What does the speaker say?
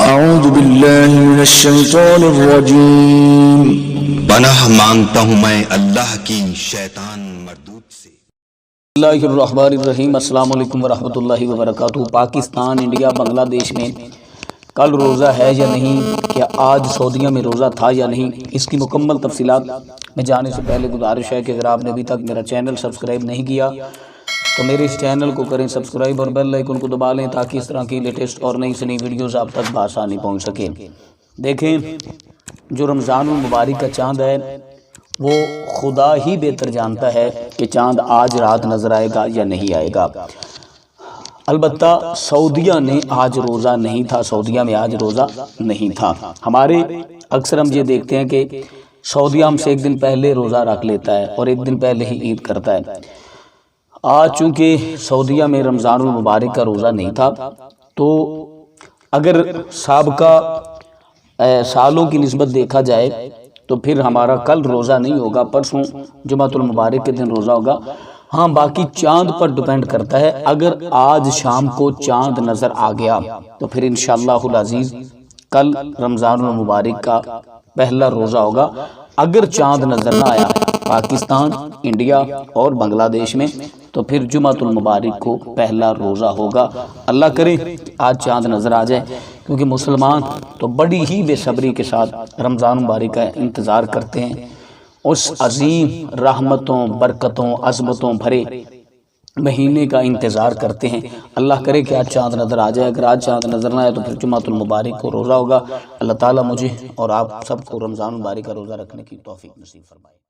اعوذ باللہ من الشیطان الرجیم۔ پناہ مانگتا ہوں میں اللہ کی شیطان مردود سے۔ بسم اللہ الرحمن الرحیم۔ السلام علیکم ورحمۃ اللہ وبرکاتہ۔ پاکستان، انڈیا، بنگلہ دیش میں کل روزہ ہے یا نہیں، کیا آج سعودیہ میں روزہ تھا یا نہیں، اس کی مکمل تفصیلات میں جانے سے پہلے گزارش ہے کہ اگر آپ نے ابھی تک میرا چینل سبسکرائب نہیں کیا تو میرے اس چینل کو کریں سبسکرائب اور بیل آئیکن کو دبا لیں تاکہ اس طرح کی لیٹسٹ اور نئی نئی ویڈیوز آپ تک بآسانی پہنچ سکیں۔ دیکھیں، جو رمضان المبارک کا چاند ہے وہ خدا ہی بہتر جانتا ہے کہ چاند آج رات نظر آئے گا یا نہیں آئے گا۔ البتہ سعودیہ نے آج روزہ نہیں تھا، سعودیہ میں آج روزہ نہیں تھا۔ ہمارے اکثر ہم یہ دیکھتے ہیں کہ سعودیہ ہم سے ایک دن پہلے روزہ رکھ لیتا ہے اور ایک دن پہلے ہی عید کرتا ہے۔ آج چونکہ سعودیہ میں رمضان المبارک کا روزہ نہیں تھا تو اگر سابقہ سالوں کی نسبت دیکھا جائے تو پھر ہمارا کل روزہ نہیں ہوگا، پرسوں جمعۃ المبارک کے دن روزہ ہوگا۔ ہاں، باقی چاند پر ڈیپینڈ کرتا ہے۔ اگر آج شام کو چاند نظر آ گیا تو پھر انشاءاللہ العزیز کل رمضان المبارک کا پہلا روزہ ہوگا۔ اگر چاند نظر نہ آیا پاکستان، انڈیا اور بنگلہ دیش میں تو پھر جمعۃ المبارک کو پہلا روزہ ہوگا۔ اللہ کرے آج چاند نظر آ جائے، کیونکہ مسلمان تو بڑی ہی بے صبری کے ساتھ رمضان المبارک کا انتظار کرتے ہیں، اس عظیم رحمتوں، برکتوں، عظمتوں بھرے مہینے کا انتظار کرتے ہیں۔ اللہ کرے کہ آج چاند نظر آ جائے۔ اگر آج چاند نظر نہ آئے تو پھر جمعۃ المبارک کو روزہ ہوگا۔ اللہ تعالیٰ مجھے اور آپ سب کو رمضان المبارک کا روزہ رکھنے کی توفیق نصیب فرمائے۔